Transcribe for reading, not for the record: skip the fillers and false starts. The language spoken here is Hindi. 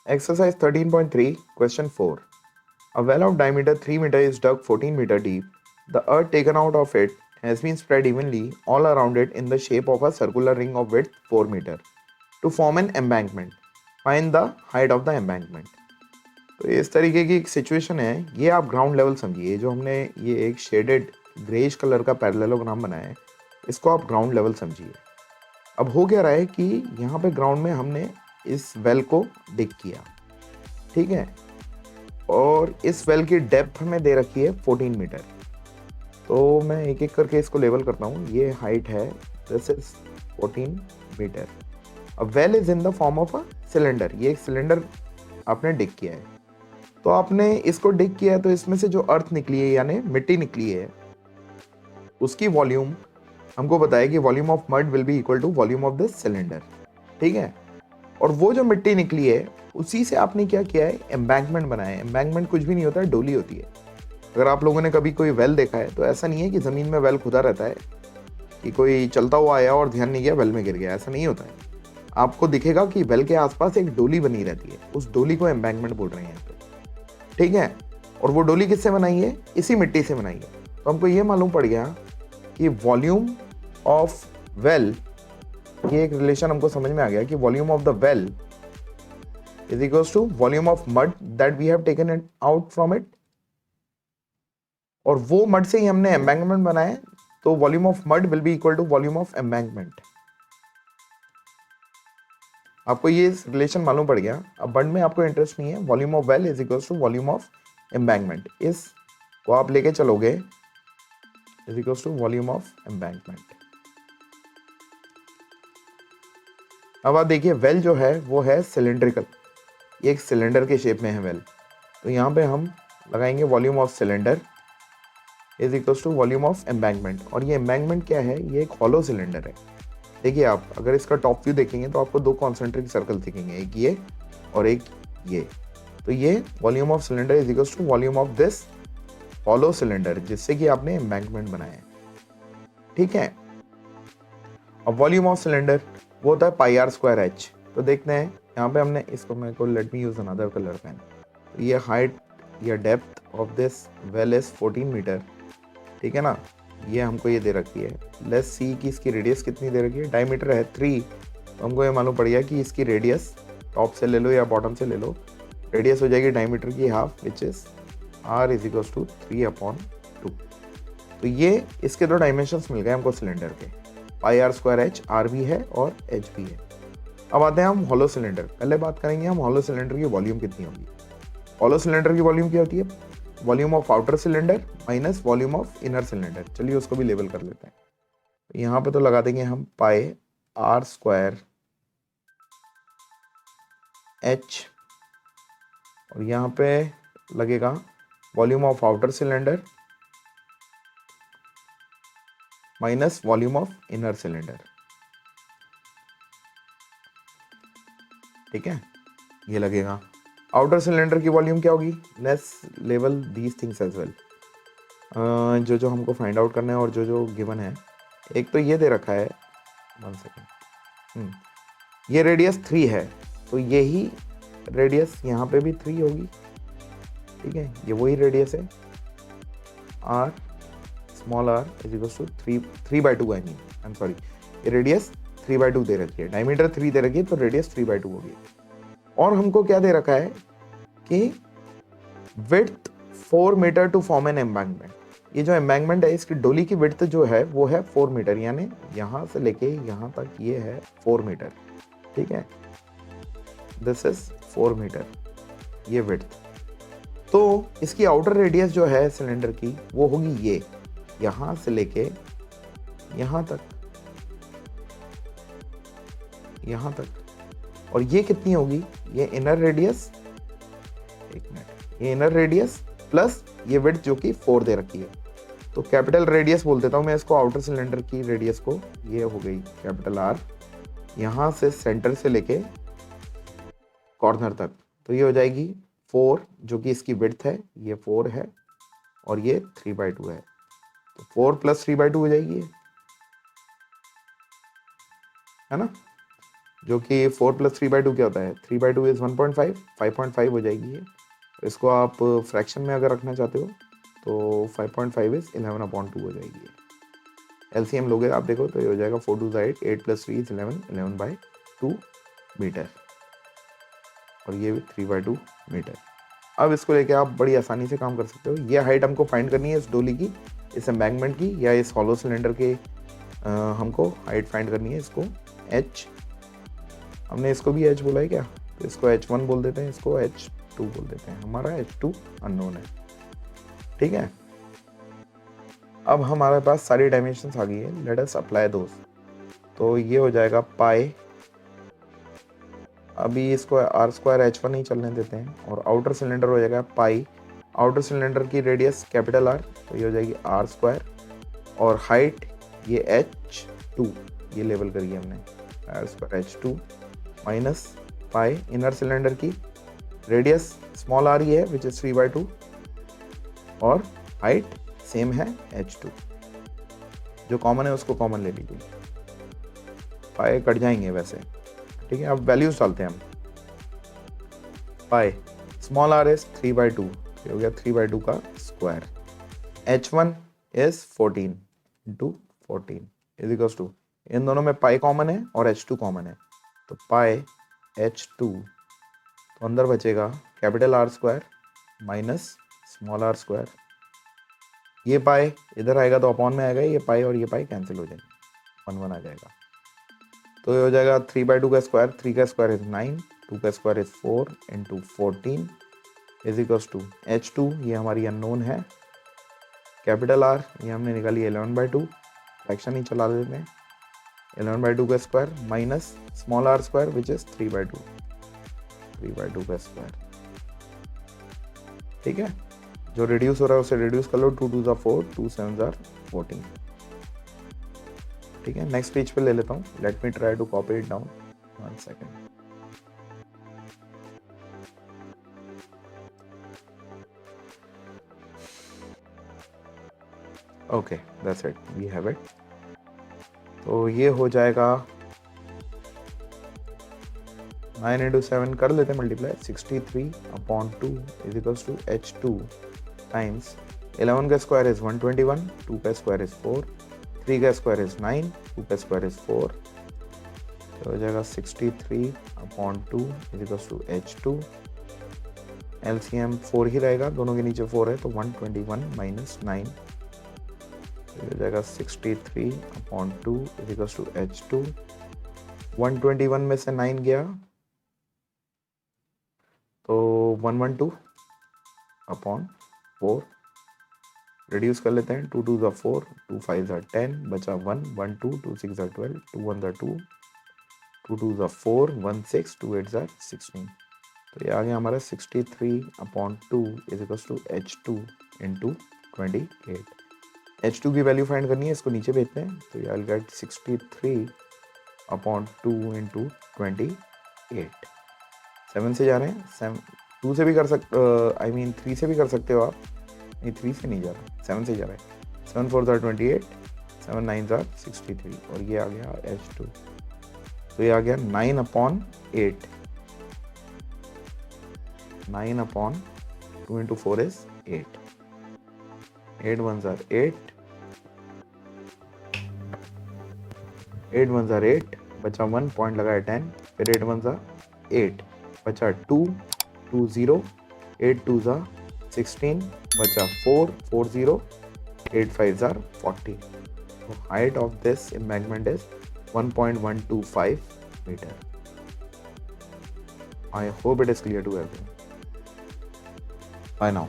Exercise 13.3, question 4. A well of diameter 3 meter is dug 14 meter deep. The earth taken out of it has been spread evenly all around it in the shape of a circular ring of width 4 meter to form an embankment. Find the height of the embankment. तो इस तरीके की एक सिचुएशन है, ये आप ग्राउंड लेवल समझिए। जो हमने ये एक शेडेड ग्रेइश कलर का पैरेललोग्राम बनाया है, इसको आप ग्राउंड लेवल समझिए। अब हो क्या रहा है कि यहाँ पे ग्राउंड में हमने इस वेल को डिग किया, ठीक है, और इस वेल की डेप्थ हमें दे रखी है 14 मीटर। तो मैं एक एक करके इसको लेवल करता हूँ। ये हाइट है, दिस इज 14 मीटर। अब well is in the form of a cylinder. ये एक सिलेंडर आपने डिग किया है। तो आपने इसको डिग किया है, तो इसमें से जो अर्थ निकली है यानी मिट्टी निकली है, उसकी वॉल्यूम हमको बताया कि volume of mud will be equal to volume of this cylinder, ठीक है। और वो जो मिट्टी निकली है उसी से आपने क्या किया है, एम्बैंकमेंट बनाया है। एम्बैंकमेंट कुछ भी नहीं होता है, डोली होती है। अगर आप लोगों ने कभी कोई वेल देखा है तो ऐसा नहीं है कि ज़मीन में वेल खुदा रहता है कि कोई चलता हुआ आया और ध्यान नहीं गया वेल में गिर गया, ऐसा नहीं होता है। आपको दिखेगा कि वेल के आसपास एक डोली बनी रहती है, उस डोली को एम्बैंकमेंट बोल रहे हैं यहाँ पे, ठीक है। और वो डोली किससे बनाई है, इसी मिट्टी से बनाई है। तो हमको ये मालूम पड़ गया कि वॉल्यूम ऑफ वेल, ये एक रिलेशन हमको समझ में आ गया कि volume of the well is equals to volume of mud that we have taken it out from it. और वो मड से ही हमने एम्बैंकमेंट बनाया, तो volume of mud will be equal to volume of embankment. आपको ये रिलेशन मालूम पड़ गया। अब मड में आपको इंटरेस्ट नहीं है, volume of well is equals to volume of embankment. इस को आप लेके चलोगे, is equals to volume of embankment. अब आप देखिए वेल जो है वो है सिलेंड्रिकल, ये एक सिलेंडर के शेप में है वेल। तो यहाँ पे हम लगाएंगे volume of cylinder is equals to volume of embankment. और ये एम्बैंकमेंट क्या है, ये एक हॉलो सिलेंडर है। देखिए आप अगर इसका टॉप व्यू देखेंगे तो आपको दो कॉन्सेंट्रिक सर्कल दिखेंगे, एक ये और एक ये। तो ये volume of cylinder is equals to volume of this hollow cylinder जिससे कि आपने एम्बैंकमेंट बनाया है, ठीक है। अब वॉल्यूम ऑफ सिलेंडर वो होता है पाई आर स्क्वायर एच। तो देखते हैं यहाँ पे हमने इसको, मेरे को let me use another colour pen. तो ये हाइट या depth of this well is 14 metre, ठीक है ना। ये हमको ये दे रखी है। लेट्स सी कि इसकी रेडियस कितनी दे रखी है, डायमीटर है 3। तो हमको ये मालूम पड़ गया कि इसकी रेडियस टॉप से ले लो या बॉटम से ले लो, रेडियस हो जाएगी डायमीटर की half, which is R is equals to 3/2। तो ये इसके दो डायमेंशंस मिल गए हमको सिलेंडर के, पाई आर स्क्वायर एच, आर भी है और एच भी है। अब आते हैं हम हॉलो सिलेंडर। पहले बात करेंगे हम हॉलो सिलेंडर की वॉल्यूम कितनी होगी। हॉलो सिलेंडर की वॉल्यूम क्या होती है, volume of outer cylinder minus volume of inner cylinder. चलिए उसको भी लेवल कर लेते हैं। यहाँ पे तो लगा देंगे हम पाई आर स्क्वायर एच, और यहाँ पे लगेगा volume of outer cylinder minus volume of inner cylinder, ठीक है। ये लगेगा आउटर सिलेंडर की वॉल्यूम क्या होगी, let's level these things as well. जो जो हमको फाइंड आउट करना है और जो जो गिवन है, एक तो ये दे रखा है, 1 सेकेंड, ये रेडियस 3 है, तो यही रेडियस यहाँ पे भी 3 होगी, ठीक है। ये वही रेडियस है, R small R is equals to 3/2, I am sorry, ये रेडियस 3/2 दे रखी है, डायमीटर 3 दे रखी है, तो रेडियस 3/2 होगी। और हमको क्या दे रखा है कि width 4 metre to form an embankment. ये जो एम्बैंकमेंट है इसकी डोली की विड्थ जो है वो है 4 मीटर, यानी यहाँ से लेके यहाँ तक ये है 4 मीटर, ठीक है। दिस इज 4 मीटर ये विड्थ। तो इसकी आउटर रेडियस जो है सिलेंडर की वो होगी ये, यहाँ से लेके यहाँ तक, यहाँ तक। और ये कितनी होगी, ये इनर रेडियस, एक मिनट, ये इनर रेडियस प्लस ये विड्थ जो कि 4 दे रखी है। तो कैपिटल रेडियस बोल देता हूँ मैं इसको, आउटर सिलेंडर की रेडियस को, ये हो गई कैपिटल आर, यहाँ से सेंटर से लेके कॉर्नर तक। तो ये हो जाएगी 4, जो कि इसकी विड्थ है, ये 4 है और ये 3/2 है। तो 4 + 3/2 हो जाएगी, है ना। जो कि 4 + 3/2 क्या होता है, 3/2 इज 1.5, 5.5 हो जाएगी ये। इसको आप फ्रैक्शन में अगर रखना चाहते हो तो 5.5 इज 11/2 हो जाएगी। एलसीएम लोगे आप देखो तो ये हो जाएगा 4 2 8, 8 + 3 इज 11, 11/2 मीटर, और ये भी 3/2 मीटर। अब इसको लेके आप बड़ी आसानी से काम कर सकते हो। ये हाइट हमको फाइंड करनी है इस डोली की, इस एम्बैंकमेंट की, या इस हॉलो सिलेंडर के हमको हाइट फाइंड करनी है। इसको h, हमने इसको भी h बोला है क्या, तो इसको h1 बोल देते हैं, इसको h2 बोल देते हैं। हमारा h2 अननोन है, ठीक है। अब हमारे पास सारी डायमेंशंस आ गई है, लेट अस अप्लाई दोस। तो ये हो जाएगा पाई, अभी इसको r² h1 ही चलने देते हैं, और आउटर सिलेंडर हो जाएगा पाई, आउटर सिलेंडर की रेडियस कैपिटल R, तो ये हो जाएगी r², और हाइट ये h2, ये लेवल करिए हमने, r² h2 minus pi, inner cylinder की रेडियस स्मॉल r ही है विच इज 3/2, और हाइट सेम है h2, जो कॉमन है उसको कॉमन ले लीजिए, पाई कट जाएंगे वैसे, ठीक है। अब वैल्यूज डालते हैं हम। पाई स्मॉल r इज 3/2, ये हो गया 3/2 का square, h1 is 14 × 14 is equals to, इन दोनों में पाई कॉमन है और h2 कॉमन है, तो पाई h2, तो अंदर बचेगा capital R² minus small r², ये पाई इधर आएगा तो अपॉन में आएगा, ये पाई और ये पाई कैंसिल हो जाएंगे, 1 1 आ जाएगा, तो ये हो जाएगा 3/2 का स्क्वायर, 3 का स्क्वायर इज 9, 2 का square is 4 × 14 is equals to h2, ये हमारी अननोन है, कैपिटल R ये हमने निकाली 11/2, फ्रैक्शन ही चला देते हैं, 11/2 का square minus small r² which is 3/2, 3/2 का स्क्वायर, ठीक है। जो रिड्यूस हो रहा है उसे रिड्यूस कर लो, 2 2 ज़ा 4, 2 7 ज़ा 14, ठीक है। नेक्स्ट पेज पे ले लेता हूँ, let me try to copy it down, 1 second. Okay that's it, we have it. तो ये हो जाएगा 9 × 7 कर लेते हैं multiply, 63/2 is equals to h2 times 11 का स्क्वायर इज 121, 2 का स्क्वायर इज 4, 3 का स्क्वायर इज 9, 2 का स्क्वायर इज 4, तो हो जाएगा 63/2 is equals to h2, LCM 4 ही रहेगा, दोनों के नीचे 4 है, तो 121 माइनस 9, तो हो जाएगा 63/2 इज इक्वल्स टू h2, 121 में से 9 गया तो 112/4, रिड्यूस कर लेते हैं, 2 2 ज़ा 4, 2 5 ज़ा 10, बचा 1, 1 2, 2 6 ज़ा 12, 2 1 ज़ा 2, 2 2 ज़ा 4, 1 6, 2 8 ज़ा 16, तो ये आ गया हमारा 63/2 is equals to h2 × 28। h2 की वैल्यू फाइंड करनी है, इसको नीचे भेजते हैं, तो ये आई विल गेट 63/2 × 28, 7 से जा रहे हैं, 2 से भी कर सकते, आई मीन 3 से भी कर सकते हो आप, नहीं 3 से नहीं जा रहा, 7 से जा रहा है, 7 4 ज़ा 28, 7 9 ज़ा 63, और ये आ गया h2, तो ये आ गया 9/8, 9/2 × 4 इज 8, 8 1 ज़ा 8, 8 1 ज़ा 8, बचा 1, पॉइंट लगाया 10, फिर 8 1 ज़ा 8, बचा 2 2 0, 8 2 ज़ा 16, बचा 4 4 0, 8 5 ज़ा 40, so height of this embankment is 1.125 meter. I hope it is clear to everyone. Bye now.